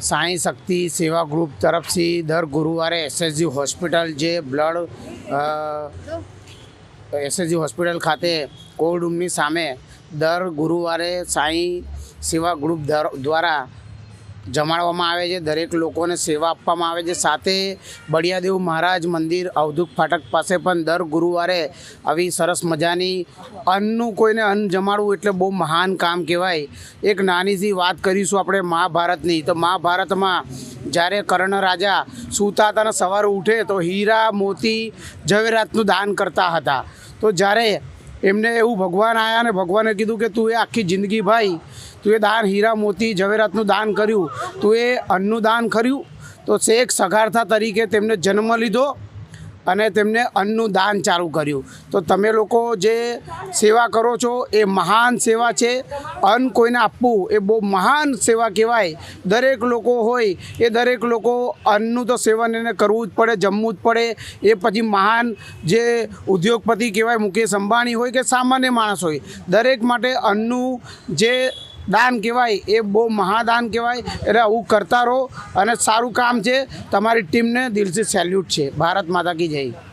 સાંઈ શક્તિ સેવા ગ્રુપ તરફથી દર ગુરુવારે એસએસજી હોસ્પિટલ જે બ્લડ એસએસજી હોસ્પિટલ ખાતે કોવિડ રૂમની સામે દર ગુરુવારે સાંઈ સેવા ગ્રુપ દ્વારા જમાડવામાં આવે છે। દરેક લોકોને સેવા આપવામાં આવે છે। સાથે બળિયાદેવ મહારાજ મંદિર અવધૂત ફાટક પાસે પણ દર ગુરુવારે આવી સરસ મજાની અન્નનું કોઈને અન્ન જમાડવું એટલે બહુ મહાન કામ કહેવાય। એક નાનીથી વાત કરીશું આપણે મહાભારતની। તો મહાભારતમાં જ્યારે કર્ણ રાજા સૂતા હતા અને સવારે ઉઠે તો હીરા મોતી ઝવેરાતનું દાન કરતા હતા। તો જ્યારે એમને એવું ભગવાન આવ્યા અને ભગવાને કીધું કે તું એ આખી જિંદગી ભાઈ તું એ દાન હીરા મોતી ઝવેરાતનું દાન કર્યું, તું એ અન્નનું દાન કર્યું। તો શેખ સગાર્થા તરીકે તેમને જન્મ લીધો અને તેમને અન્નનું દાન ચાલુ કર્યું। તો તમે લોકો જે સેવા કરો છો એ મહાન સેવા છે। અન્ન કોઈને આપવું એ બહુ મહાન સેવા કહેવાય। દરેક લોકો હોય એ દરેક લોકો અન્નનું તો સેવન એને કરવું જ પડે, જમવું જ પડે। એ પછી મહાન જે ઉદ્યોગપતિ કહેવાય, મુકેશ અંબાણી હોય કે સામાન્ય માણસ હોય, દરેક માટે અન્નનું જે દાન કહેવાય એ બહુ મહાદાન કહેવાય। એટલે આવું કરતા રહો અને સારું કામ છે। તમારી ટીમને દિલથી સેલ્યુટ છે। ભારત માતા કી જય।